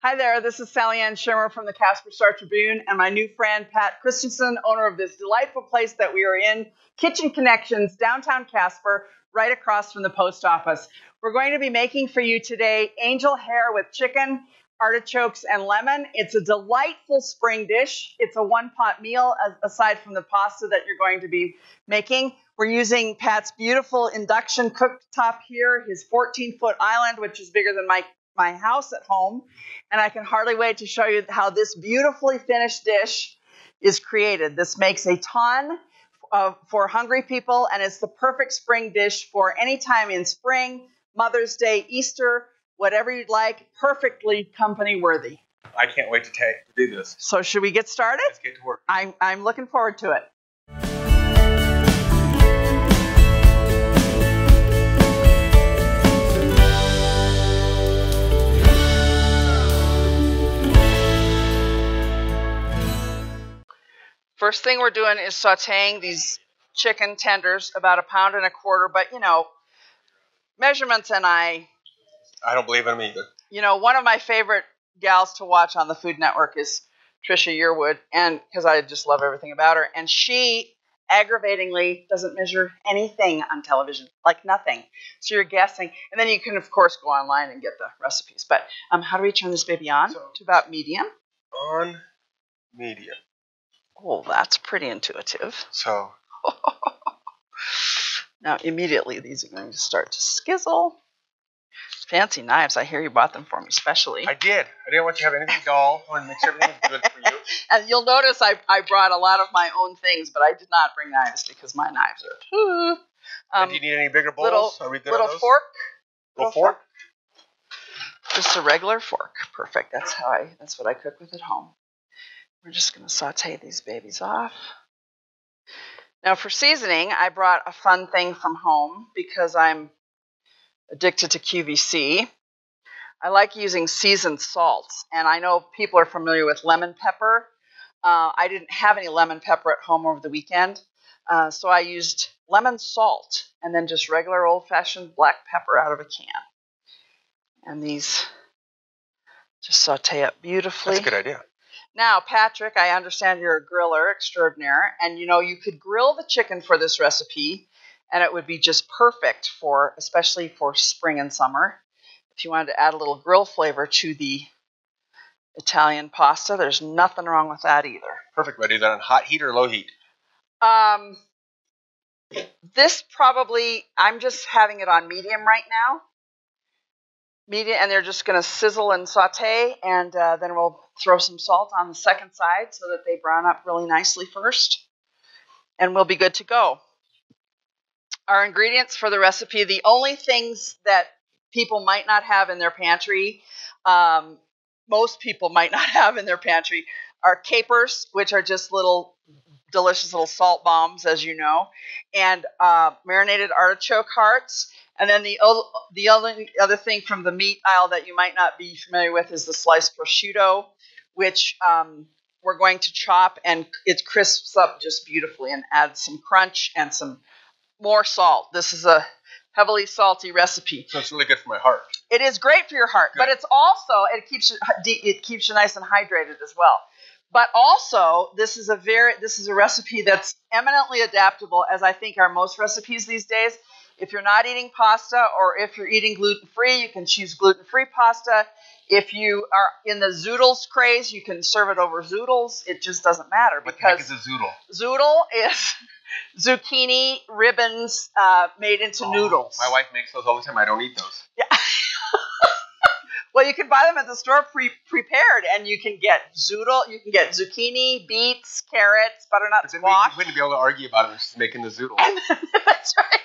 Hi there, this is Sally Ann Schimmer from the Casper Star-Tribune and my new friend Pat Christensen, owner of this delightful place that we are in, Kitchen Connections, downtown Casper, right across from the post office. We're going to be making for you today angel hair with chicken, artichokes, and lemon. It's a delightful spring dish. It's a one-pot meal aside from the pasta that you're going to be making. We're using Pat's beautiful induction cooktop here, his 14-foot island, which is bigger than my house at home. And I can hardly wait to show you how this beautifully finished dish is created. This makes a ton for hungry people, and it's the perfect spring dish for any time in spring, Mother's Day, Easter, whatever you'd like, perfectly company worthy. I can't wait to do this. So should we get started? Let's get to work. I'm looking forward to it. First thing we're doing is sauteing these chicken tenders, about 1.25 pounds, but you know, measurements and I don't believe in them either. You know, one of my favorite gals to watch on the Food Network is Trisha Yearwood, and because I just love everything about her, and she aggravatingly doesn't measure anything on television, like nothing. So you're guessing, and then you can of course go online and get the recipes. But how do we turn this baby on? To about medium. On medium. Oh, that's pretty intuitive. So now immediately these are going to start to skizzle. Fancy knives. I hear you bought them for me specially. I did. I didn't want you to have anything dull. I want to make sure everything is good for you. And you'll notice I brought a lot of my own things, but I did not bring knives because my knives are... Do you need any bigger bowls? Are we good little on those? Fork. Little fork? Just a regular fork. Perfect. That's what I cook with at home. We're just going to saute these babies off. Now for seasoning, I brought a fun thing from home because I'm addicted to QVC. I like using seasoned salts, and I know people are familiar with lemon pepper. I didn't have any lemon pepper at home over the weekend, so I used lemon salt and then just regular old-fashioned black pepper out of a can. And these just saute up beautifully. That's a good idea. Now, Patrick, I understand you're a griller extraordinaire, and you know you could grill the chicken for this recipe, and it would be just perfect especially for spring and summer. If you wanted to add a little grill flavor to the Italian pasta, there's nothing wrong with that either. Perfect. Do I do that on hot heat or low heat? This probably, I'm just having it on medium right now. Medium, and they're just going to sizzle and saute, and then we'll throw some salt on the second side so that they brown up really nicely first, and we'll be good to go. Our ingredients for the recipe, the only things that people might not have in their pantry, most people might not have in their pantry, are capers, which are just little delicious little salt bombs, as you know, and marinated artichoke hearts. And then the only other thing from the meat aisle that you might not be familiar with is the sliced prosciutto, which we're going to chop, and it crisps up just beautifully and adds some crunch and some more salt. This is a heavily salty recipe. So it's really good for my heart. It is great for your heart, good. But it's also, it keeps you nice and hydrated as well. But also, this is a recipe that's eminently adaptable, as I think are most recipes these days. If you're not eating pasta, or if you're eating gluten-free, you can choose gluten-free pasta. If you are in the zoodles craze, you can serve it over zoodles. It just doesn't matter. What the heck is a zoodle? Zoodle is zucchini ribbons made into noodles. My wife makes those all the time. I don't eat those. Yeah. Well, you can buy them at the store prepared, and you can get zoodle. You can get zucchini, beets, carrots, butternut squash. We wouldn't be able to argue about it. We're just making the zoodle. That's right.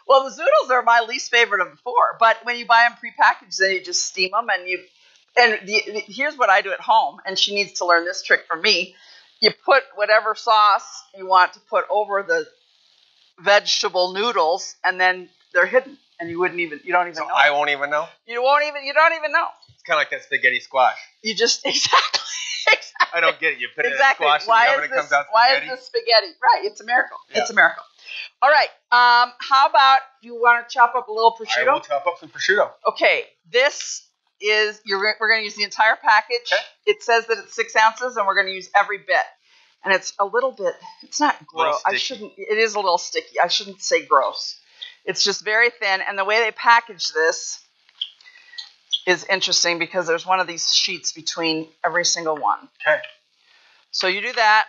Well, the zoodles are my least favorite of the four, but when you buy them prepackaged, then you just steam them, and here's what I do at home, and she needs to learn this trick from me. You put whatever sauce you want to put over the vegetable noodles, and then they're hidden, and you don't even know. I won't even know? You don't even know. It's kind of like that spaghetti squash. You just, exactly. I don't get it. You put it in a squash, and it comes out spaghetti. Why is this spaghetti? Right, it's a miracle. Yeah. It's a miracle. All right. How about you want to chop up a little prosciutto? I will chop up some prosciutto. Okay. This we're going to use the entire package. Okay. It says that it's 6 ounces, and we're going to use every bit. And it's a little bit. It's not gross. It is a little sticky. I shouldn't say gross. It's just very thin. And the way they package this is interesting because there's one of these sheets between every single one. Okay. So you do that,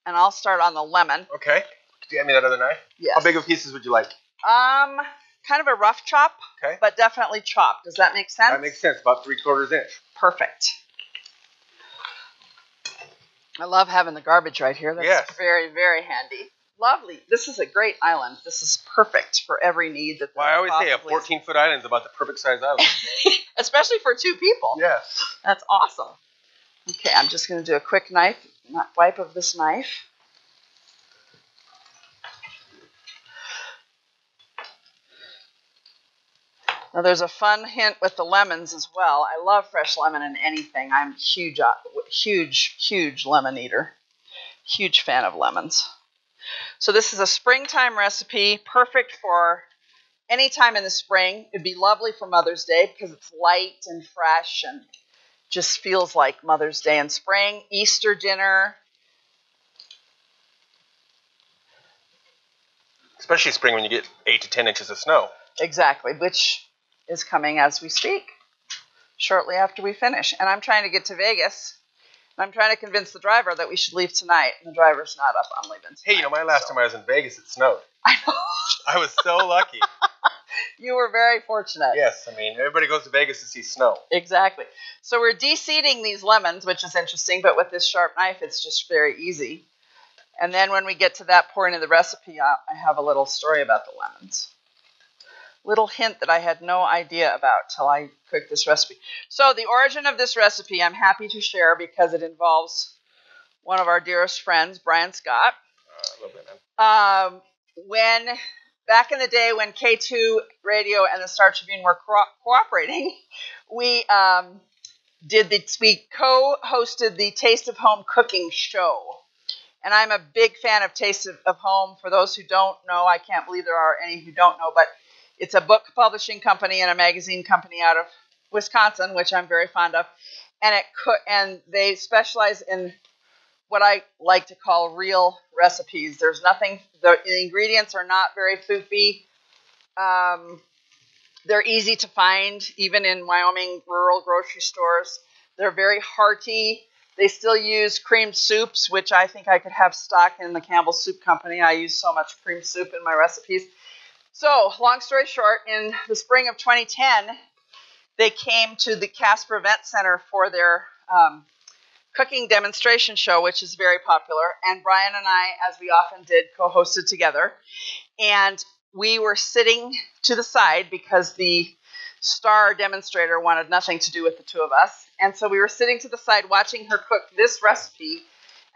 and I'll start on the lemon. Okay. Could you hand me that other knife? Yes. How big of pieces would you like? Kind of a rough chop, Okay. but definitely chopped. Does that make sense? That makes sense. About 3/4 inch. Perfect. I love having the garbage right here. That's very, very handy. Lovely. This is a great island. This is perfect for every need that. Well, I always say a 14-foot island is about the perfect size island. Especially for 2 people. Yes. That's awesome. Okay, I'm just going to do a quick wipe of this knife. Now, there's a fun hint with the lemons as well. I love fresh lemon in anything. I'm a huge lemon eater. Huge fan of lemons. So this is a springtime recipe, perfect for any time in the spring. It'd be lovely for Mother's Day because it's light and fresh and just feels like Mother's Day in spring. Easter dinner. Especially spring when you get 8 to 10 inches of snow. Exactly, which is coming as we speak, shortly after we finish. And I'm trying to get to Vegas, and I'm trying to convince the driver that we should leave tonight, and the driver's not up on leaving tonight. Hey, my last time I was in Vegas, it snowed. I know. I was so lucky. You were very fortunate. Yes, everybody goes to Vegas to see snow. Exactly. So we're de-seeding these lemons, which is interesting, but with this sharp knife, it's just very easy. And then when we get to that point of the recipe, I have a little story about the lemons. Little hint that I had no idea about till I cooked this recipe. So the origin of this recipe, I'm happy to share because it involves one of our dearest friends, Brian Scott. I love that, man. When back in the day when K2 Radio and the Star-Tribune were cooperating, we co-hosted the Taste of Home cooking show. And I'm a big fan of Taste of Home. For those who don't know, I can't believe there are any who don't know, but it's a book publishing company and a magazine company out of Wisconsin, which I'm very fond of. And they specialize in what I like to call real recipes. There's nothing, the ingredients are not very foofy. They're easy to find, even in Wyoming rural grocery stores. They're very hearty. They still use creamed soups, which I think I could have stock in the Campbell's Soup Company. I use so much creamed soup in my recipes. So, long story short, in the spring of 2010, they came to the Casper Event Center for their cooking demonstration show, which is very popular. And Brian and I, as we often did, co-hosted together. And we were sitting to the side because the star demonstrator wanted nothing to do with the two of us. And so we were sitting to the side watching her cook this recipe.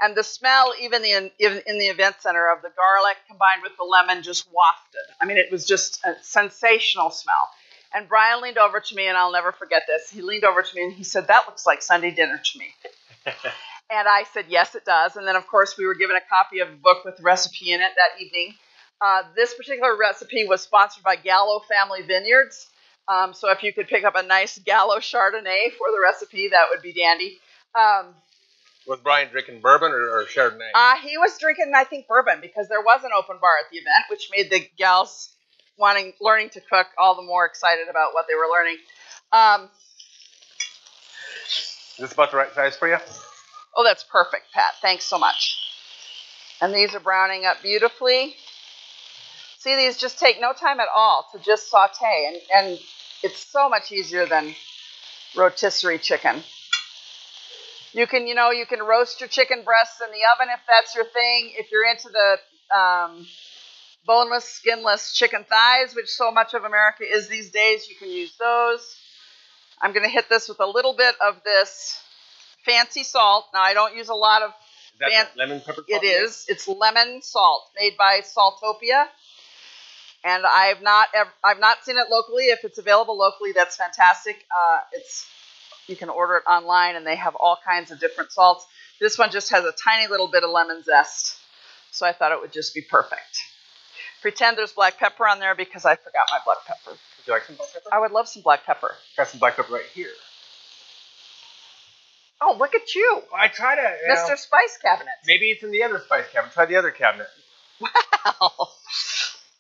And the smell, even in the event center, of the garlic combined with the lemon just wafted. It was just a sensational smell. And Brian leaned over to me, and I'll never forget this. He leaned over to me, and he said, "That looks like Sunday dinner to me." And I said, "Yes, it does." And then, of course, we were given a copy of the book with the recipe in it that evening. This particular recipe was sponsored by Gallo Family Vineyards. So if you could pick up a nice Gallo Chardonnay for the recipe, that would be dandy. Was Brian drinking bourbon or Chardonnay? He was drinking, I think, bourbon, because there was an open bar at the event, which made the gals learning to cook all the more excited about what they were learning. Is this about the right size for you? Oh, that's perfect, Pat. Thanks so much. And these are browning up beautifully. See, these just take no time at all to just saute, and it's so much easier than rotisserie chicken. You can roast your chicken breasts in the oven if that's your thing. If you're into the boneless, skinless chicken thighs, which so much of America is these days, you can use those. I'm going to hit this with a little bit of this fancy salt. Now, I don't use a lot of... Is that lemon pepper salt? It is. It's lemon salt made by Saltopia. And I've not seen it locally. If it's available locally, that's fantastic. You can order it online, and they have all kinds of different salts. This one just has a tiny little bit of lemon zest, so I thought it would just be perfect. Pretend there's black pepper on there because I forgot my black pepper. you like some black pepper? I would love some black pepper. Got some black pepper right here. Oh, look at you. Well, I try to, Mr. Spice Cabinet. Maybe it's in the other spice cabinet. Try the other cabinet. Wow.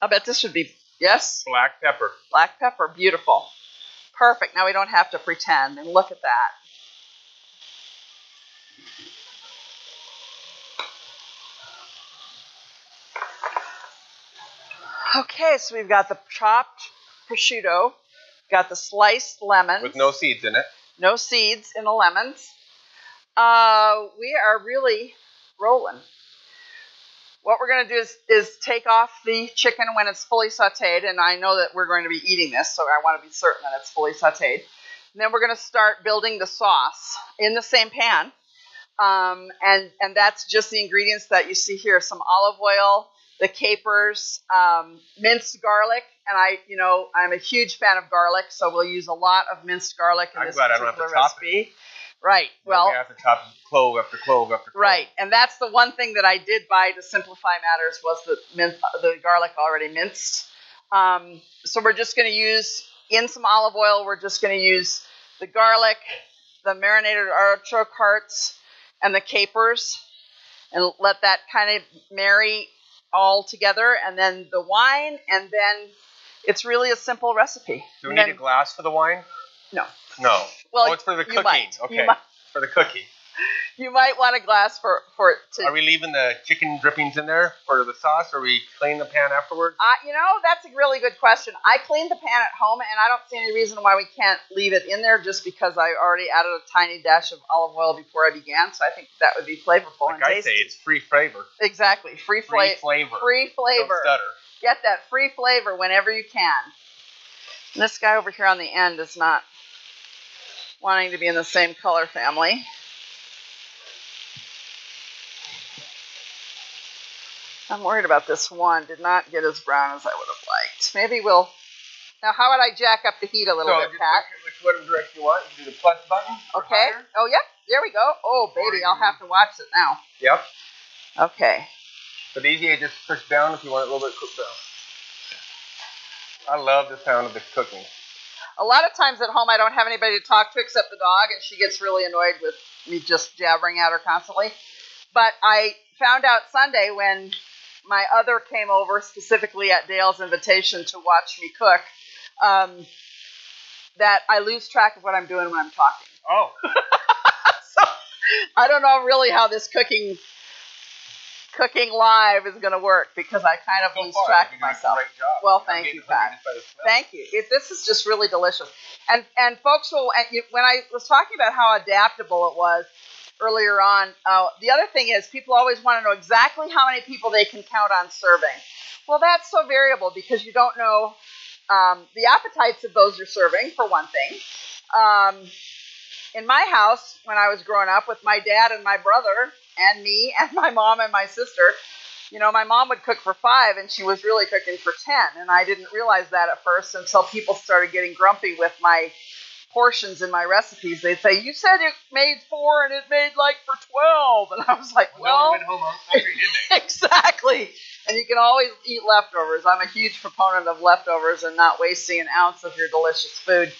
I bet this would be, yes? Black pepper. Black pepper, beautiful. Perfect. Now we don't have to pretend. And look at that. Okay, so we've got the chopped prosciutto, got the sliced lemons. With no seeds in it. No seeds in the lemons. We are really rolling. What we're going to do is take off the chicken when it's fully sauteed, and I know that we're going to be eating this, so I want to be certain that it's fully sauteed. And then we're going to start building the sauce in the same pan, and that's just the ingredients that you see here: some olive oil, the capers, minced garlic, and I'm a huge fan of garlic, so we'll use a lot of minced garlic in this particular recipe. Right. Well, we have to chop clove after clove after clove. Right, and that's the one thing that I did buy to simplify matters was the garlic already minced. So we're just going to use, in some olive oil, we're just going to use the garlic, the marinated artichoke hearts, and the capers, and let that kind of marry all together, and then the wine, and then it's really a simple recipe. Do we need a glass for the wine? No. No. Well, it's for the cooking. Might. Okay. For the cooking. You might want a glass for it to. Are we leaving the chicken drippings in there for the sauce, or are we clean the pan afterwards? That's a really good question. I cleaned the pan at home, and I don't see any reason why we can't leave it in there just because I already added a tiny dash of olive oil before I began, so I think that would be flavorful and tasty. Like I say, it's free flavor. Exactly. Free flavor. Free flavor. Don't stutter. Get that free flavor whenever you can. And this guy over here on the end is not wanting to be in the same color family. I'm worried about this one. Did not get as brown as I would have liked. Maybe we'll... Now, how would I jack up the heat a little bit, Pat? Whatever direction you want. You can do the plus button. Okay. Higher. Oh, yep. There we go. Oh, baby, I'll have to watch it now. Yep. Okay. But easy, just push down if you want it a little bit cooked down. I love the sound of the cooking. A lot of times at home, I don't have anybody to talk to except the dog, and she gets really annoyed with me just jabbering at her constantly. But I found out Sunday when my other came over specifically at Dale's invitation to watch me cook, that I lose track of what I'm doing when I'm talking. Oh. So I don't know really how this cooking live is going to work because I kind of lose track of myself. Great job. Well, thank you, Pat. Thank you. This is just really delicious. And folks when I was talking about how adaptable it was earlier on, the other thing is people always want to know exactly how many people they can count on serving. Well, that's so variable because you don't know the appetites of those you're serving, for one thing. In my house, when I was growing up with my dad and my brother and me and my mom and my sister, my mom would cook for 5 and she was really cooking for 10. And I didn't realize that at first until people started getting grumpy with my portions in my recipes. They'd say, you said it made 4 and it made like for 12. And I was like, well, no one went home hungry, did they? Exactly. And you can always eat leftovers. I'm a huge proponent of leftovers and not wasting an ounce of your delicious food.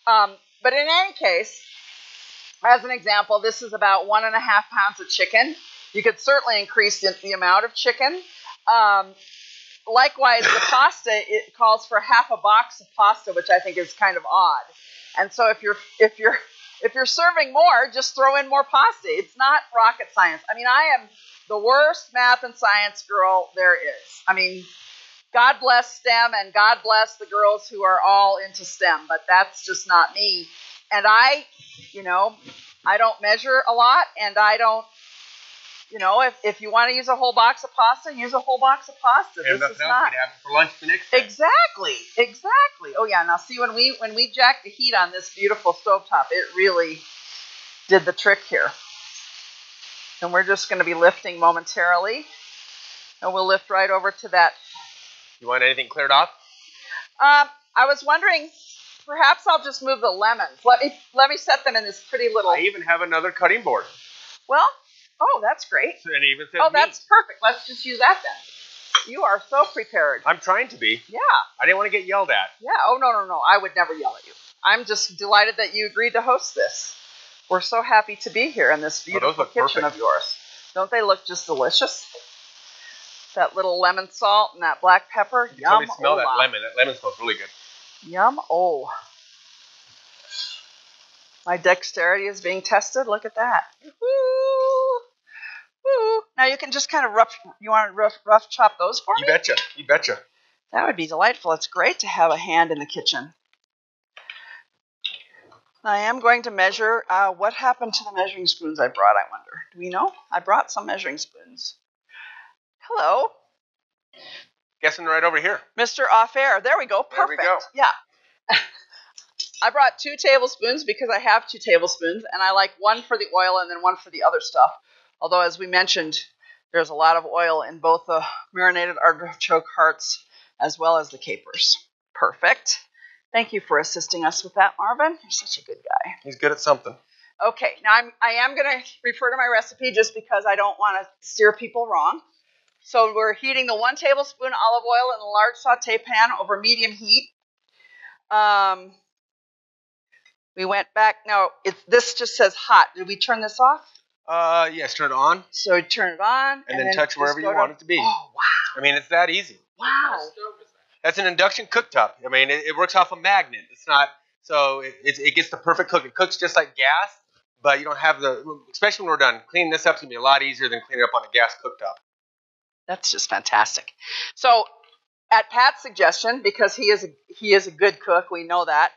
But in any case, as an example, this is about 1.5 pounds of chicken. You could certainly increase the amount of chicken. Likewise, the pasta, it calls for half a box of pasta, which I think is kind of odd. And so if you're serving more, just throw in more pasta. It's not rocket science. I mean, I am the worst math and science girl there is. I mean, God bless STEM and God bless the girls who are all into STEM, but that's just not me. And I don't measure a lot, and I don't, if you want to use a whole box of pasta, use a whole box of pasta. And this is not. We'd have it for lunch the next day. Exactly. Oh yeah. Now see, when we jacked the heat on this beautiful stovetop, it really did the trick here. And we're just going to be lifting momentarily, and we'll lift right over to that. You want anything cleared off? I was wondering. Perhaps I'll just move the lemons. Let me set them in this pretty little... I even have another cutting board. Well, that's great. And it even says that's perfect. Let's just use that then. You are so prepared. I'm trying to be. Yeah. I didn't want to get yelled at. Yeah. Oh, no. I would never yell at you. I'm just delighted that you agreed to host this. We're so happy to be here in this beautiful kitchen of yours. Don't they look just delicious? That little lemon salt and that black pepper. You can totally smell that lemon. That lemon smells really good. Yum. Oh. My dexterity is being tested. Look at that. Woo. Woo. Now you can just kind of you want to rough chop those for me? You betcha. That would be delightful. It's great to have a hand in the kitchen. I am going to measure. What happened to the measuring spoons I brought, I wonder? Do we know? I brought some measuring spoons. Hello. Guessing right over here. Mr. Off-Air. There we go. Perfect. There we go. Yeah. I brought 2 tablespoons because I have 2 tablespoons, and I like one for the oil and then one for the other stuff. Although, as we mentioned, there's a lot of oil in both the marinated artichoke hearts as well as the capers. Perfect. Thank you for assisting us with that, Marvin. You're such a good guy. He's good at something. Okay, now I am going to refer to my recipe just because I don't want to steer people wrong. So we're heating the 1 tablespoon olive oil in a large saute pan over medium heat. We went back. Now, this just says hot. Did we turn this off? Yes, turn it on. So you turn it on. And then touch wherever you want it to be. Oh, wow. I mean, it's that easy. Wow. That's an induction cooktop. I mean, it works off a magnet. It's not, so it gets the perfect cook. It cooks just like gas, but you don't have especially when we're done. Cleaning this up is going to be a lot easier than cleaning up on a gas cooktop. That's just fantastic. So at Pat's suggestion, because he is a good cook, we know that,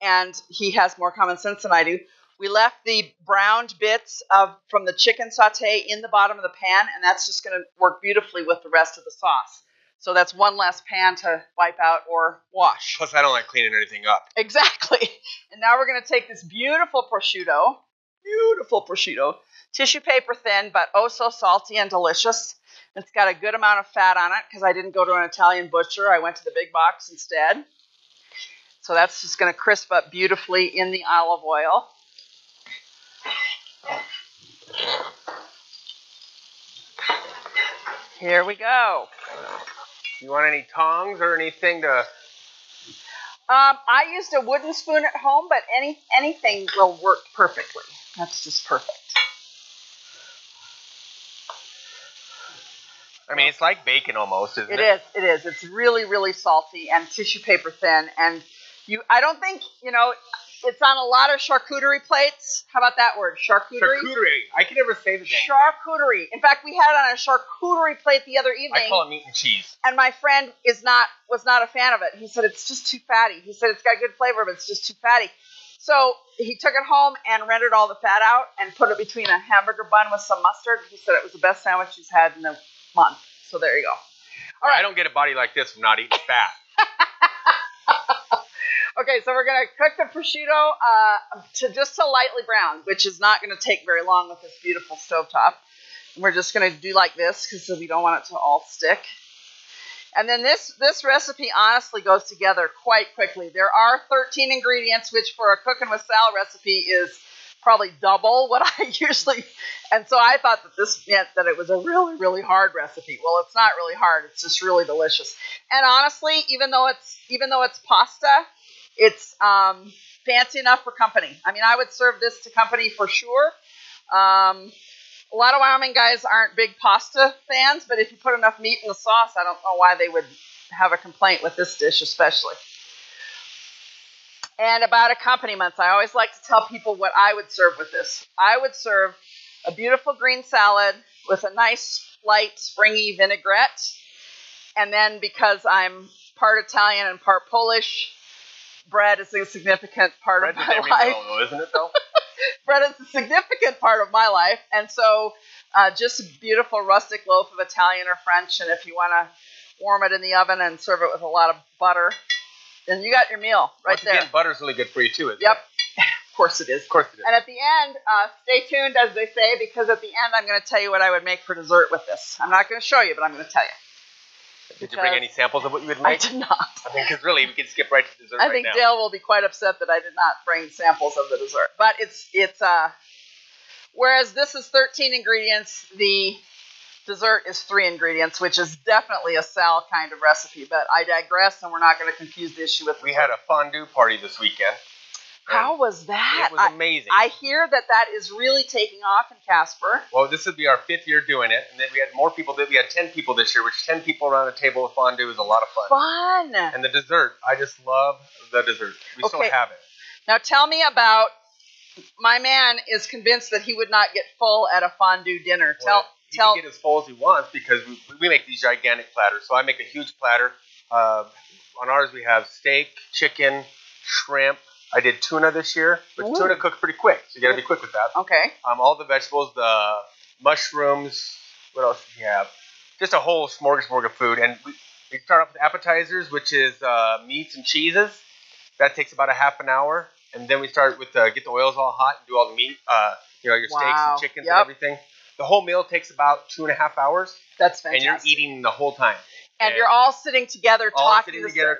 and he has more common sense than I do, we left the browned bits from the chicken saute in the bottom of the pan, and that's just going to work beautifully with the rest of the sauce. So that's one less pan to wipe out or wash. Plus, I don't like cleaning anything up. Exactly. And now we're going to take this beautiful prosciutto, tissue paper thin, but oh so salty and delicious. It's got a good amount of fat on it because I didn't go to an Italian butcher. I went to the big box instead. So that's just going to crisp up beautifully in the olive oil. Here we go. You want any tongs or anything to... I used a wooden spoon at home, but anything will work perfectly. That's just perfect. I mean, it's like bacon almost, isn't it? It is. It's really, really salty and tissue paper thin. And I don't think, it's on a lot of charcuterie plates. How about that word? Charcuterie? Charcuterie. I can never say the name. Charcuterie. In fact, we had it on a charcuterie plate the other evening. I call it meat and cheese. And my friend was not a fan of it. He said, it's just too fatty. He said, it's got good flavor, but it's just too fatty. So he took it home and rendered all the fat out and put it between a hamburger bun with some mustard. He said it was the best sandwich he's had in a month. So there you go. All right. I don't get a body like this from not eating fat. Okay, so we're going to cook the prosciutto to lightly brown, which is not going to take very long with this beautiful stovetop. And we're just going to do like this because we don't want it to all stick. And then this recipe honestly goes together quite quickly. There are 13 ingredients, which for a Cookin' with Sal recipe is probably double what I usually... And so I thought that this meant that it was a really, really hard recipe. Well, it's not really hard. It's just really delicious. And honestly, even though it's pasta, it's fancy enough for company. I mean, I would serve this to company for sure. A lot of Wyoming guys aren't big pasta fans, but if you put enough meat in the sauce, I don't know why they would have a complaint with this dish especially. And about accompaniments, I always like to tell people what I would serve with this. I would serve a beautiful green salad with a nice, light, springy vinaigrette. And then because I'm part Italian and part Polish, bread is a significant part of my life. Bread isn't it, though? Bread is a significant part of my life. And so just a beautiful rustic loaf of Italian or French. And if you want to warm it in the oven and serve it with a lot of butter, then you got your meal right there. Once again, butter's really good for you, too, isn't it? Yep. Of course it is. Of course it is. And at the end, stay tuned, as they say, because at the end, I'm going to tell you what I would make for dessert with this. I'm not going to show you, but I'm going to tell you. Did you bring any samples of what you would make? I did not. I think because really, we can skip right to dessert I think Dale will be quite upset that I did not bring samples of the dessert. But it's whereas this is 13 ingredients, the dessert is 3 ingredients, which is definitely a Sal kind of recipe. But I digress, and we're not going to confuse the issue with dessert. We had a fondue party this weekend. How was that? It was amazing. I hear that is really taking off in Casper. Well, this would be our 5th year doing it, and then we had more people. We had 10 people this year, which 10 people around a table with fondue is a lot of fun. Fun. And the dessert, I just love the dessert. We still have it. Now tell me about, my man is convinced that he would not get full at a fondue dinner. He can get as full as he wants because we make these gigantic platters. So I make a huge platter. On ours we have steak, chicken, shrimp. I did tuna this year, but tuna cooks pretty quick, so you got to be quick with that. Okay. All the vegetables, the mushrooms. What else do you have? Just a whole smorgasbord of food, and we start off with appetizers, which is meats and cheeses. That takes about a half an hour, and then we start with get the oils all hot and do all the meat. Your steaks and chickens and everything. The whole meal takes about 2.5 hours. That's fantastic. And you're eating the whole time. And you're all sitting together talking.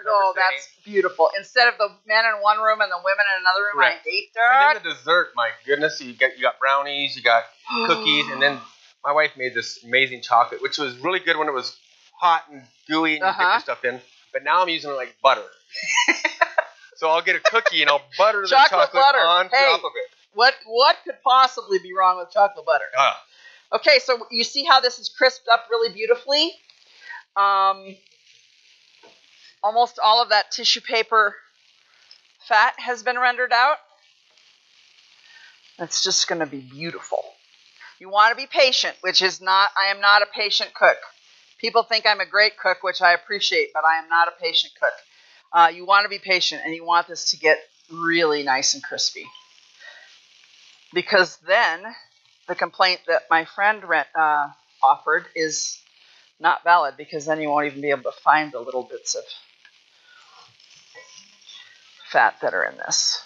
Oh, that's beautiful. Instead of the men in one room and the women in another room. Right. I hate that. And then the dessert, my goodness, you got brownies, you got cookies, and then my wife made this amazing chocolate, which was really good when it was hot and gooey and you dip your stuff in. But now I'm using it like butter. So I'll get a cookie and I'll butter the chocolate on top of it. What could possibly be wrong with chocolate butter? Okay, so you see how this is crisped up really beautifully? Almost all of that tissue paper fat has been rendered out. It's just going to be beautiful. You want to be patient, which is not, I am not a patient cook. People think I'm a great cook, which I appreciate, but I am not a patient cook. You want to be patient, and you want this to get really nice and crispy. Because then the complaint that my friend offered is not valid, because then you won't even be able to find the little bits of fat that are in this.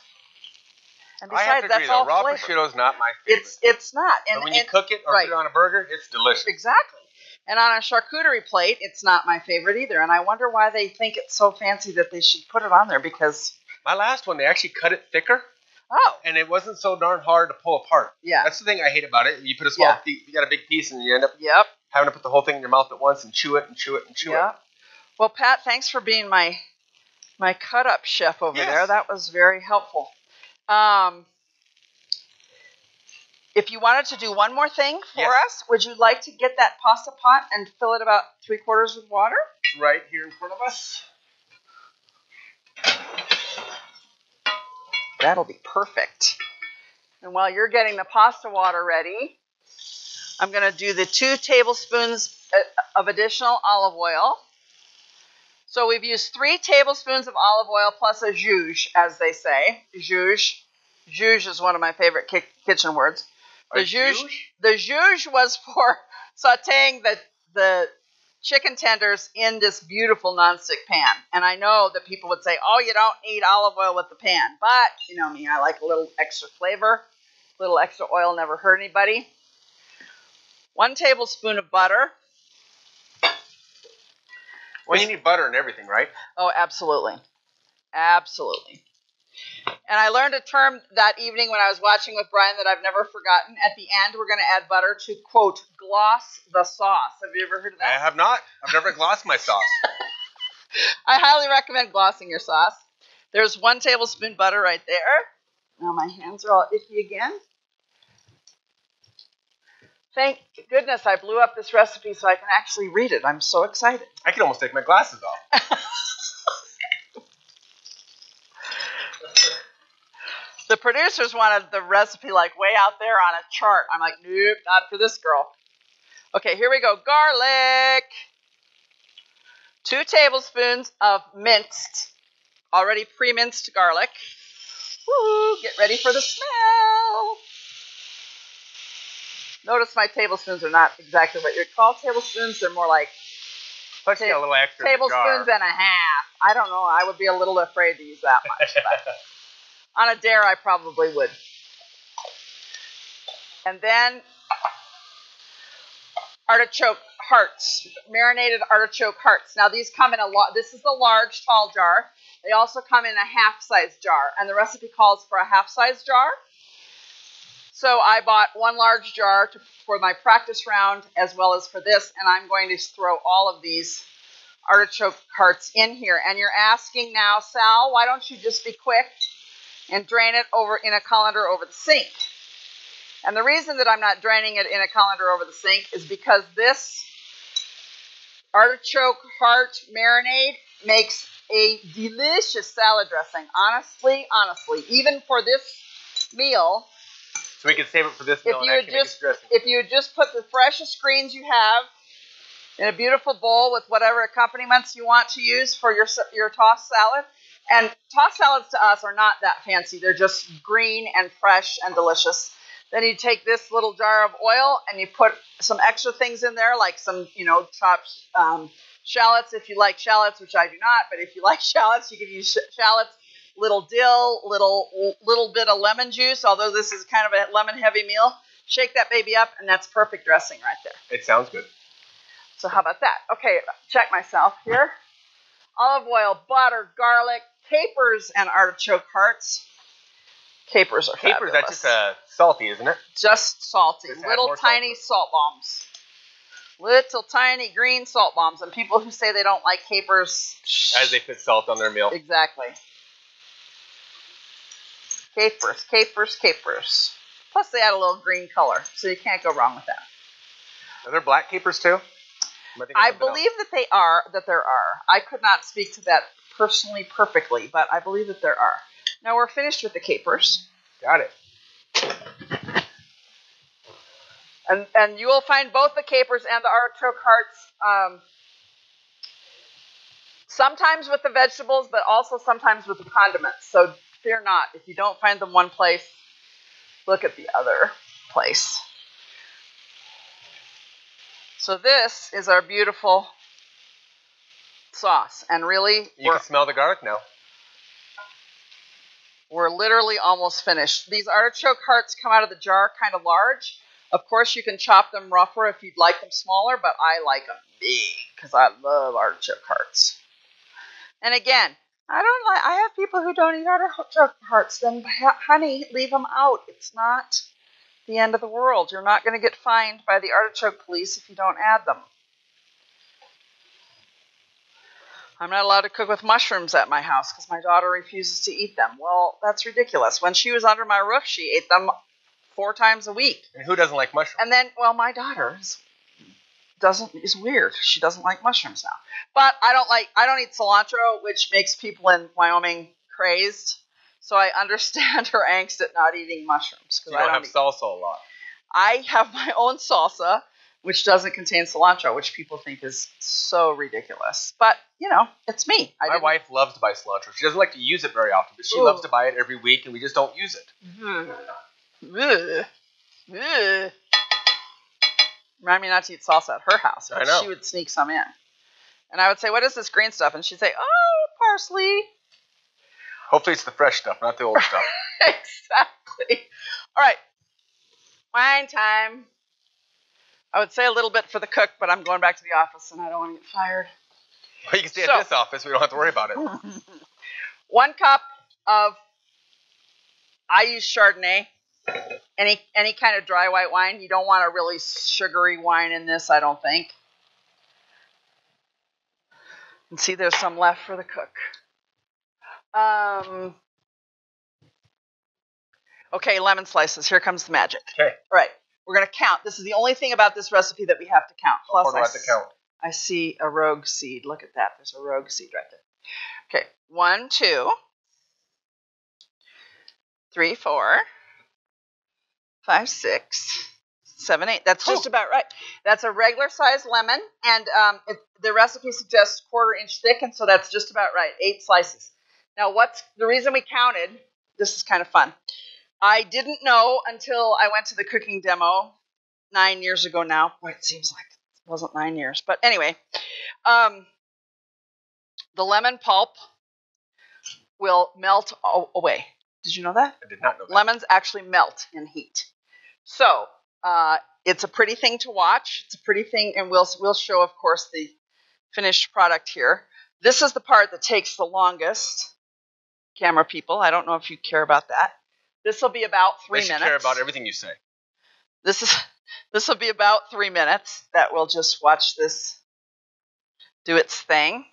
And besides, I have to agree, that's all raw flavor. prosciutto is not my favorite. It's not. But when you cook it or put it on a burger, it's delicious. Exactly. And on a charcuterie plate, it's not my favorite either. And I wonder why they think it's so fancy that they should put it on there, because... My last one, they actually cut it thicker. Oh. And it wasn't so darn hard to pull apart. Yeah. That's the thing I hate about it. You put a small piece, you got a big piece, and you end up having to put the whole thing in your mouth at once and chew it and chew it and chew it. Well, Pat, thanks for being my cut-up chef over there. That was very helpful. If you wanted to do one more thing for us, would you like to get that pasta pot and fill it about 3/4 with water? Right here in front of us. That'll be perfect. And while you're getting the pasta water ready, I'm going to do the 2 tablespoons of additional olive oil. So we've used 3 tablespoons of olive oil plus a zhuzh, as they say. Zhuzh. Zhuzh is one of my favorite kitchen words. The zhuzh was for sautéing the chicken tenders in this beautiful nonstick pan. And I know that people would say, oh, you don't need olive oil with the pan. But, you know me, I like a little extra flavor. A little extra oil never hurt anybody. 1 tablespoon of butter. Well, you need butter and everything, right? Oh, absolutely. Absolutely. And I learned a term that evening when I was watching with Brian that I've never forgotten. At the end, we're going to add butter to, quote, gloss the sauce. Have you ever heard of that? I have not. I've never glossed my sauce. I highly recommend glossing your sauce. There's 1 tablespoon butter right there. Now my hands are all icky again. Thank goodness I blew up this recipe so I can actually read it. I'm so excited. I can almost take my glasses off. The producers wanted the recipe like way out there on a chart. I'm like, nope, not for this girl. Okay, here we go. Garlic. 2 tablespoons of minced, already pre-minced garlic. Woo, get ready for the smell. Notice my tablespoons are not exactly what you'd call tablespoons. They're more like a little extra tablespoons and a half. I don't know. I would be a little afraid to use that much. But on a dare, I probably would. And then artichoke hearts, marinated artichoke hearts. Now these come in this is the large tall jar. They also come in a half-size jar, and the recipe calls for a half-size jar. So I bought one large jar for my practice round as well as for this, and I'm going to throw all of these artichoke hearts in here. And you're asking now, Sal, why don't you just be quick and drain it over in a colander over the sink? And the reason that I'm not draining it in a colander over the sink is because this artichoke heart marinade makes a delicious salad dressing. Honestly, even for this meal. So we can save it for this meal and actually make it dressing. If you just put the freshest greens you have in a beautiful bowl with whatever accompaniments you want to use for your tossed salad. And tossed salads to us are not that fancy. They're just green and fresh and delicious. Then you take this little jar of oil and you put some extra things in there, like some, chopped shallots if you like shallots, which I do not. But if you like shallots, you can use shallots. Little dill, little bit of lemon juice, although this is kind of a lemon-heavy meal. Shake that baby up, and that's perfect dressing right there. It sounds good. So how about that? Okay, check myself here. Olive oil, butter, garlic, capers, and artichoke hearts. Capers are fabulous. That's just salty, isn't it? Just salty. Just little tiny salt bombs. Little tiny green salt bombs. And people who say they don't like capers... As they put salt on their meal. Exactly. Capers, capers, capers. Plus they add a little green color, so you can't go wrong with that. Are there black capers too? I believe that there are. I could not speak to that personally perfectly, but I believe that there are. Now we're finished with the capers. Got it. And you will find both the capers and the artichoke hearts sometimes with the vegetables, but also sometimes with the condiments. So fear not. If you don't find them one place, look at the other place. So this is our beautiful sauce. And really, you can smell the garlic now. We're literally almost finished. These artichoke hearts come out of the jar kind of large. Of course, you can chop them rougher if you'd like them smaller, but I like them big because I love artichoke hearts. And again, I have people who don't eat artichoke hearts. Then, honey, leave them out. It's not the end of the world. You're not going to get fined by the artichoke police if you don't add them. I'm not allowed to cook with mushrooms at my house because my daughter refuses to eat them. Well, that's ridiculous. When she was under my roof, she ate them 4 times a week. And who doesn't like mushrooms? And then, my daughter is weird. She doesn't like mushrooms now. But I don't eat cilantro, which makes people in Wyoming crazed. So I understand her angst at not eating mushrooms. You don't have salsa a lot. I have my own salsa, which doesn't contain cilantro, which people think is so ridiculous. But, it's me. My wife loves to buy cilantro. She doesn't like to use it very often, but she loves to buy it every week, and we just don't use it. Remind me not to eat salsa at her house. I know. She would sneak some in. And I would say, what is this green stuff? And she'd say, oh, parsley. Hopefully it's the fresh stuff, not the old stuff. Exactly. All right. Wine time. I would say a little bit for the cook, but I'm going back to the office, and I don't want to get fired. Well, you can stay at this office. We don't have to worry about it. 1 cup of, I use Chardonnay. Any kind of dry white wine. You don't want a really sugary wine in this, I don't think. And see, there's some left for the cook. Okay, lemon slices. Here comes the magic. Okay. All right. We're going to count. This is the only thing about this recipe that we have to count. Plus, I have to count. I see a rogue seed. Look at that. There's a rogue seed right there. Okay. 1, 2, 3, 4, 5, 6, 7, 8. That's just about right. That's a regular size lemon, and the recipe suggests 1/4 inch thick, and so that's just about right. 8 slices. Now, what's the reason we counted? This is kind of fun. I didn't know until I went to the cooking demo 9 years ago now. Boy, it seems like it wasn't 9 years. But anyway, the lemon pulp will melt away. Did you know that? I did not know that. Lemons actually melt in heat. So it's a pretty thing to watch. It's a pretty thing, and we'll show, of course, the finished product here. This is the part that takes the longest. Camera people, I don't know if you care about that. This will be about 3 They minutes. should care about everything you say. This will be about 3 minutes that we'll just watch this do its thing.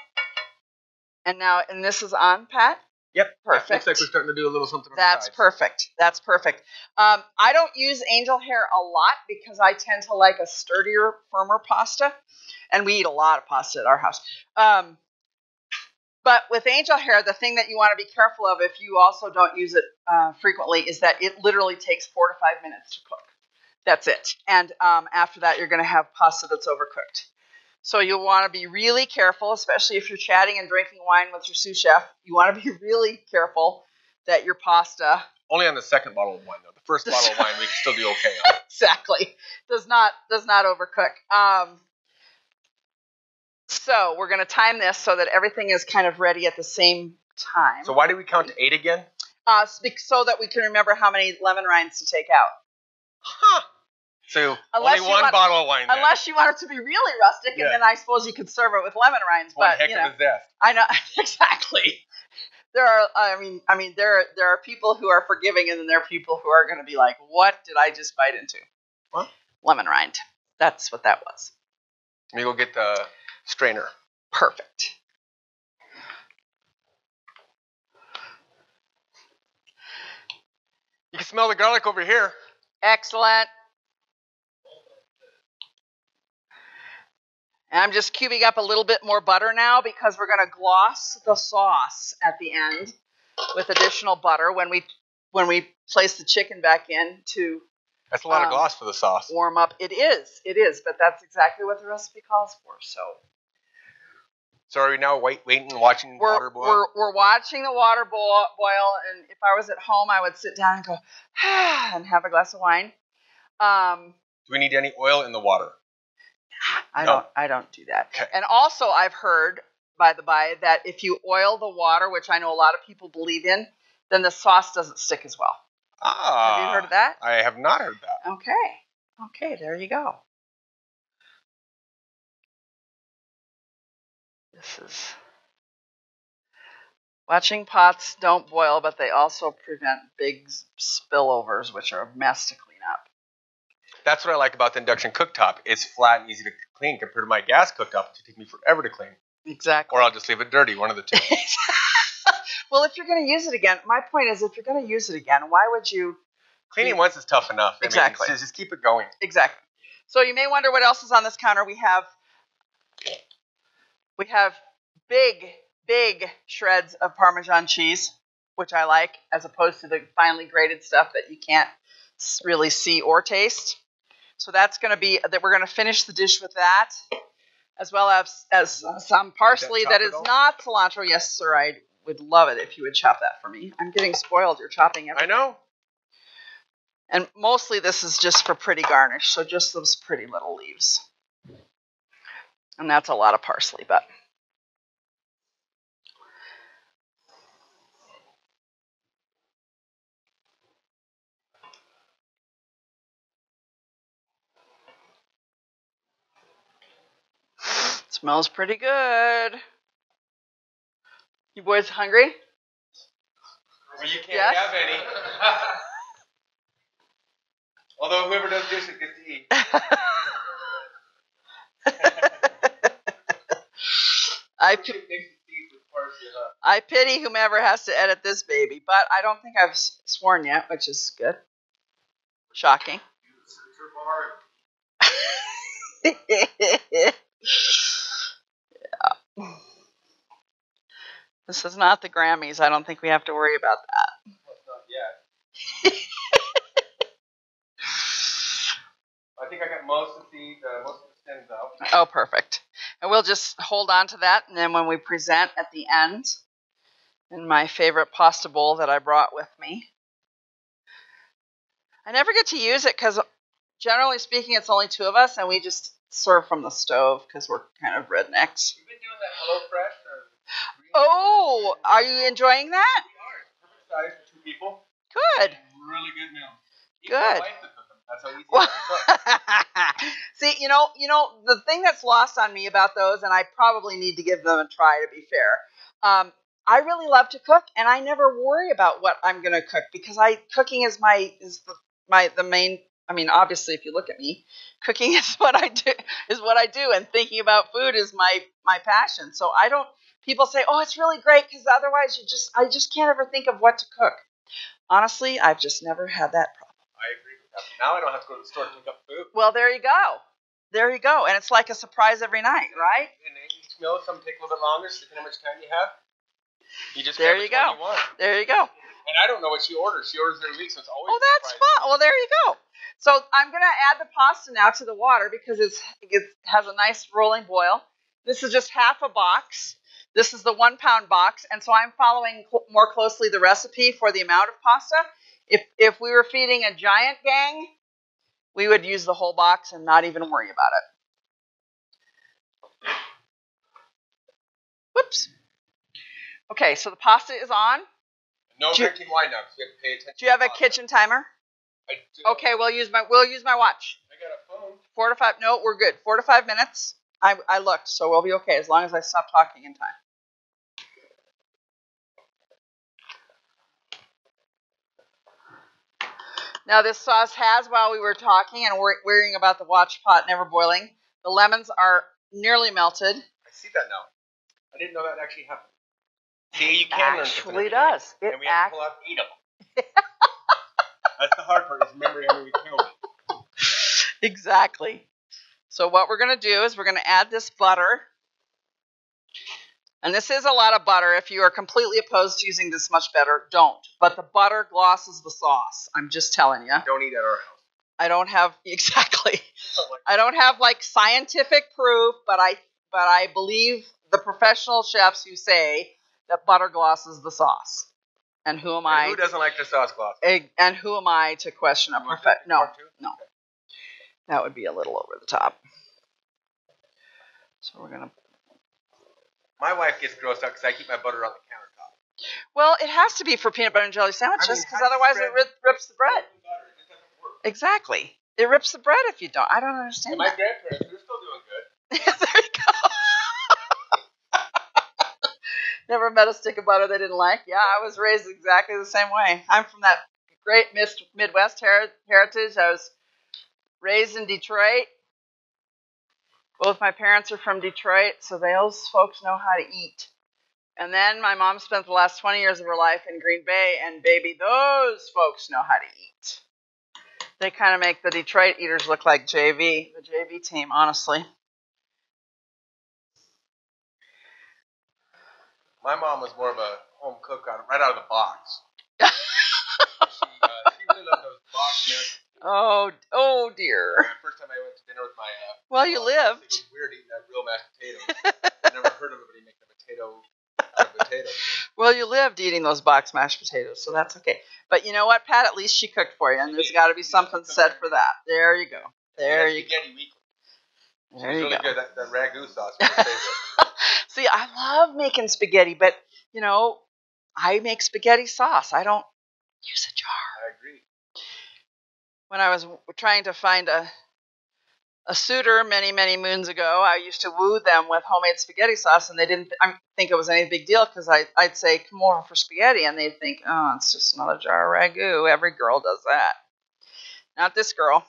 And this is on, Pat? Yep. Perfect. Looks like we're starting to do a little something on the That's sides. perfect. That's perfect. I don't use angel hair a lot because I tend to like a sturdier, firmer pasta. And we eat a lot of pasta at our house. But with angel hair, the thing that you want to be careful of if you also don't use it frequently is that it literally takes 4 to 5 minutes to cook. That's it. And after that, you're going to have pasta that's overcooked. So you'll want to be really careful, especially if you're chatting and drinking wine with your sous chef. You want to be really careful that your pasta... Only on the second bottle of wine, though. The first bottle of wine, we can still do okay on. Exactly. Does not overcook. So we're going to time this so that everything is kind of ready at the same time. So why do we count to 8 again? So that we can remember how many lemon rinds to take out. Huh. So only one bottle of wine then. Unless you want it to be really rustic, and then I suppose you could serve it with lemon rinds. One heck of a zest. I know, exactly. There are people who are forgiving, and then there are people who are going to be like, what did I just bite into? What? Lemon rind. That's what that was. Let me go get the strainer. Perfect. You can smell the garlic over here. Excellent. And I'm just cubing up a little bit more butter now because we're going to gloss the sauce at the end with additional butter when we place the chicken back in to... That's a lot of gloss for the sauce. Warm up. It is, but that's exactly what the recipe calls for. So are we now waiting and watching water boil? We're watching the water boil, and if I was at home, I would sit down and go, and have a glass of wine. Do we need any oil in the water? I don't do that. Okay. And also I've heard, by the by, that if you oil the water, which I know a lot of people believe in, then the sauce doesn't stick as well. Ah. Have you heard of that? I have not heard that. Okay, there you go. This is... Watching pots don't boil, but they also prevent big spillovers, which are a mess to clean up. That's what I like about the induction cooktop. It's flat and easy to clean compared to my gas cooktop, which takes me forever to clean. Exactly. Or I'll just leave it dirty, one of the two. Well, if you're going to use it again, my point is, if you're going to use it again, why would you... Cleaning once is tough enough. Exactly. I mean, just keep it going. Exactly. So you may wonder what else is on this counter. We have big shreds of Parmesan cheese, which I like, as opposed to the finely grated stuff that you can't really see or taste. So that's going to be that. We're going to finish the dish with that, as well as some parsley that is not cilantro. Yes, sir. I would love it if you would chop that for me. I'm getting spoiled. You're chopping everything. I know. And mostly this is just for pretty garnish, so just those pretty little leaves. And that's a lot of parsley, but... Smells pretty good. You boys hungry? Well, you can't have any. Although whoever does dishes gets to eat. I pity whomever has to edit this baby, but I don't think I've sworn yet, which is good. Shocking. Yeah. This is not the Grammys. I don't think we have to worry about that. Well, not yet. I think I got most of the stems out. Oh, perfect. And we'll just hold on to that, and then when we present at the end, in my favorite pasta bowl that I brought with me. I never get to use it because, generally speaking, it's only 2 of us, and we just serve from the stove because we're kind of rednecks. You've been doing that HelloFresh? Oh, are you enjoying that? Perfect size for 2 people. Good. Really good meal. Good. My wife could cook them. That's how easy it is. See, you know, the thing that's lost on me about those, and I probably need to give them a try to be fair. I really love to cook, and I never worry about what I'm going to cook because cooking is the main. I mean, obviously, if you look at me, cooking is what I do, and thinking about food is my passion. So I don't. People say, "Oh, it's really great," because otherwise, I just can't ever think of what to cook. Honestly, I've just never had that problem. I agree with that. Now I don't have to go to the store to pick up food. Well, there you go. There you go. And it's like a surprise every night, right? And each meal, some take a little bit longer, so depending on how much time you have. You just there grab you which go. one you want. There you go. And I don't know what she orders. She orders every week, so it's always. Oh, that's fun. Well, there you go. So I'm going to add the pasta now to the water because it has a nice rolling boil. This is just half a box. This is the 1 pound box, and so I'm following more closely the recipe for the amount of pasta. If we were feeding a giant gang, we would use the whole box and not even worry about it. Whoops. Okay, so the pasta is on. No drinking wine now because we have to pay attention. Do you have a kitchen timer? I do. Okay, we'll use my watch. I got a phone. 4 to 5. No, we're good. 4 to 5 minutes. I looked, so we'll be okay as long as I stop talking in time. Now this sauce has, while we were talking and worrying about the watch pot never boiling, the lemons are nearly melted. I see that now. I didn't know that actually happened. See, you can learn something. Actually does. And we have to pull out 8 of them. That's the hard part, is remembering how many we counted. Exactly. So what we're going to do is we're going to add this butter. And this is a lot of butter. If you are completely opposed to using this much butter, don't. But the butter glosses the sauce. I'm just telling you. Don't eat at our house. I don't have exactly. I don't have like scientific proof, but I believe the professional chefs who say that butter glosses the sauce. And who am I? Who doesn't like their sauce gloss? And who am I to question a perfect? No. That would be a little over the top. So we're gonna. My wife gets grossed out because I keep my butter on the countertop. Well, it has to be for peanut butter and jelly sandwiches because otherwise it rips the bread. Exactly. It rips the bread if you don't. I don't understand. And my grandparents, they're still doing good. There you go. Never met a stick of butter they didn't like. Yeah, I was raised exactly the same way. I'm from that great Midwest heritage. I was raised in Detroit. Both my parents are from Detroit, so those folks know how to eat. And then my mom spent the last 20 years of her life in Green Bay, and baby, those folks know how to eat. They kind of make the Detroit eaters look like the JV team, honestly. My mom was more of a home cook right out of the box. She really loved those box meals. Oh dear. The first time I went to dinner with my well, you lived. It was weird eating that real mashed potatoes. I've never heard of anybody making a potato out of potato. Well, you lived eating those box mashed potatoes, so that's okay. But you know what, Pat? At least she cooked for you, and there's got to be something said for that. There you go. There you go. There you really go. Good. That ragu sauce was my favorite. See, I love making spaghetti, but you know, I make spaghetti sauce. I don't use a jar. I agree. When I was trying to find a suitor many, many moons ago, I used to woo them with homemade spaghetti sauce, and they didn't think it was any big deal because I'd say, come over for spaghetti, and they'd think, oh, it's just another jar of ragu. Every girl does that. Not this girl.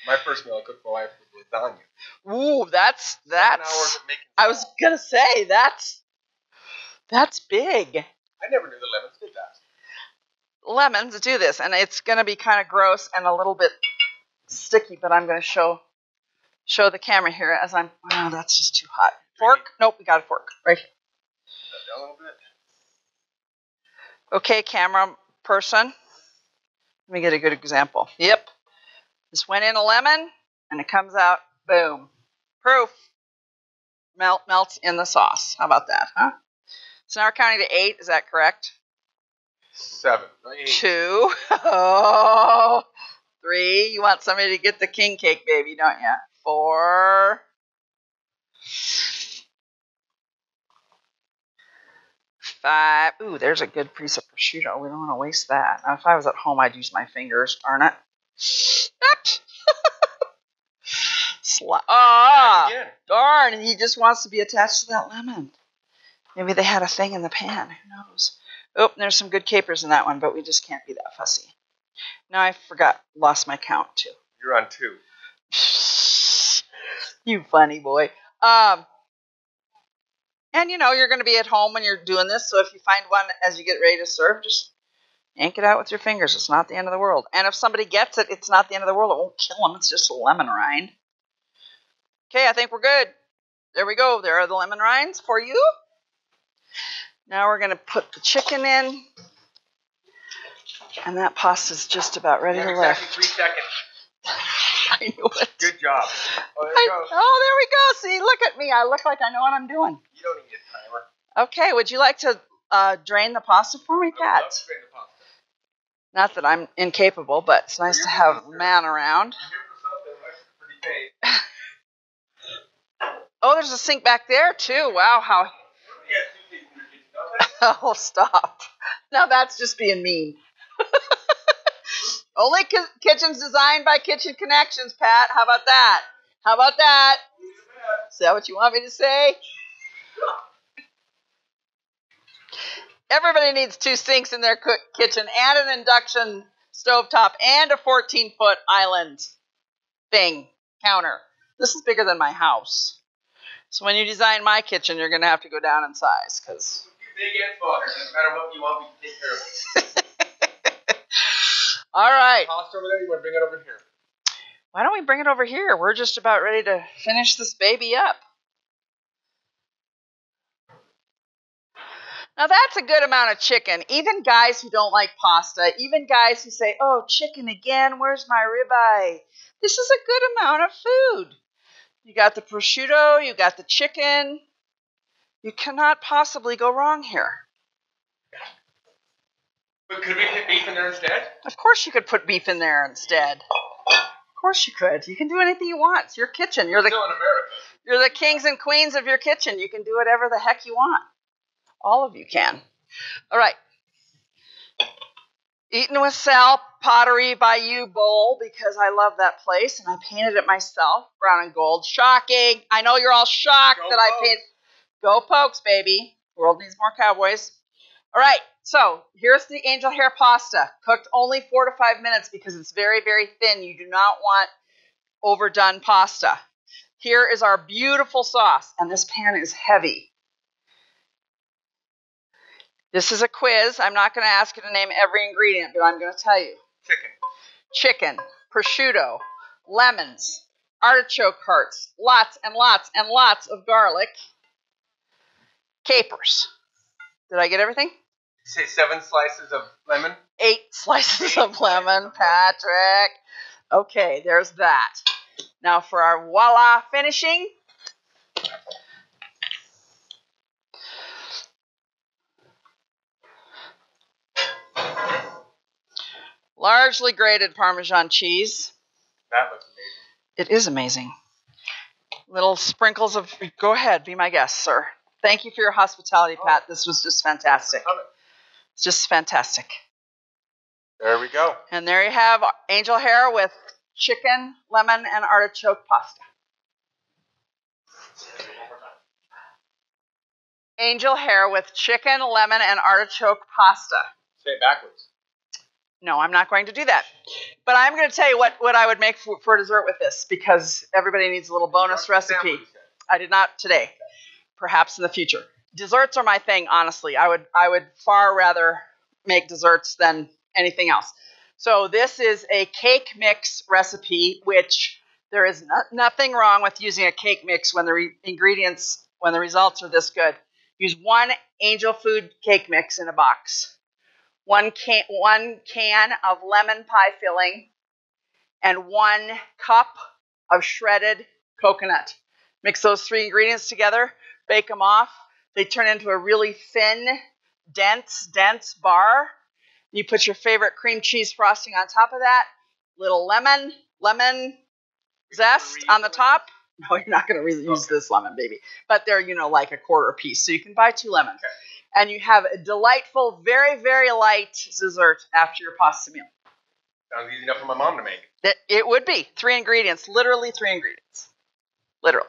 My first meal I cooked for my wife was lasagna. Ooh, that's. 7 hours of making. I was gonna say that's big. I never knew the lemons did that. Lemons do this, and it's gonna be kind of gross and a little bit sticky, but I'm gonna show the camera here as I'm. Wow, that's just too hot. Fork? Nope, we got a fork right here. A little bit. Okay, camera person. Let me get a good example. Yep. Just went in a lemon, and it comes out, boom. Proof. Melts in the sauce. How about that, huh? So now we're counting to 8. Is that correct? 7. 8. 2. Oh. 3. You want somebody to get the king cake, baby, don't you? 4. 5. Ooh, there's a good piece of prosciutto. We don't want to waste that. Now, if I was at home, I'd use my fingers. Darn it. Ah, darn. He just wants to be attached to that lemon. Maybe they had a thing in the pan. Who knows? Oh, there's some good capers in that one, but we just can't be that fussy. Now I lost my count too. You're on 2. You funny boy. And you know, you're going to be at home when you're doing this, so if you find one as you get ready to serve, just yank it out with your fingers. It's not the end of the world. And if somebody gets it, it's not the end of the world. It won't kill them. It's just a lemon rind. Okay, I think we're good. There we go. There are the lemon rinds for you. Now we're going to put the chicken in. And that pasta's just about ready to lift. Exactly 3 seconds. I knew it. Good job. Oh, there you go. Oh, there we go. See, look at me. I look like I know what I'm doing. You don't need a timer. Okay, would you like to drain the pasta for me, Pat? I would love to drain the pasta. Not that I'm incapable, but it's nice to have a man around. I'm here for something. I'm actually pretty paid. Oh, there's a sink back there, too. Wow, how... Everybody has 2 things in their kitchen, don't they? Oh, stop. Now that's just being mean. Only kitchens designed by Kitchen Connections, Pat. How about that? How about that? Is that what you want me to say? Everybody needs 2 sinks in their kitchen and an induction stovetop and a 14-foot island thing, counter. This is bigger than my house. So when you design my kitchen, you're going to have to go down in size. Cause Big and small. It doesn't matter what you want me to take care of. All right. Pasta over there, you want to bring it over here? Why don't we bring it over here? We're just about ready to finish this baby up. Now that's a good amount of chicken. Even guys who don't like pasta, even guys who say, oh, chicken again, where's my ribeye? This is a good amount of food. You got the prosciutto, you got the chicken. You cannot possibly go wrong here. But could we put beef in there instead? Of course you could put beef in there instead. Of course you could. You can do anything you want. It's your kitchen. You're Still in America. You're the kings and queens of your kitchen. You can do whatever the heck you want. All of you can. All right. Eaten with Sal Pottery by You bowl because I love that place and I painted it myself, brown and gold. Shocking. I know you're all shocked that I painted. Go Pokes, baby. World needs more cowboys. All right. So here's the angel hair pasta, cooked only 4 to 5 minutes because it's very, very thin. You do not want overdone pasta. Here is our beautiful sauce, and this pan is heavy. This is a quiz. I'm not going to ask you to name every ingredient, but I'm going to tell you. Chicken, prosciutto, lemons, artichoke hearts, lots and lots and lots of garlic, capers. Did I get everything? Say 7 slices of lemon. 8 slices of lemon, Patrick. Okay, there's that. Now for our voila finishing. Largely grated Parmesan cheese. That looks amazing. It is amazing. Little sprinkles of, go ahead, be my guest, sir. Thank you for your hospitality, Pat. This was just fantastic. It's just fantastic. There we go. And there you have angel hair with chicken, lemon, and artichoke pasta. Angel hair with chicken, lemon, and artichoke pasta. Say it backwards. No, I'm not going to do that. But I'm going to tell you what I would make for dessert with this because everybody needs a little bonus recipe. I did not today. Perhaps in the future. Desserts are my thing, honestly. I would far rather make desserts than anything else. So this is a cake mix recipe, which there is nothing wrong with using a cake mix when the results are this good. Use 1 Angel Food cake mix in a box, 1 can of lemon pie filling, and 1 cup of shredded coconut. Mix those 3 ingredients together, bake them off. They turn into a really thin, dense bar. You put your favorite cream cheese frosting on top of that, little lemon zest on the top. No, you're not going to really use this lemon, baby. But they're, like a quarter piece. So you can buy 2 lemons. Okay. And you have a delightful, very, very light dessert after your pasta meal. Sounds easy enough for my mom to make. It would be. 3 ingredients. Literally 3 ingredients. Literally.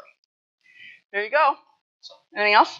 There you go. Anything else?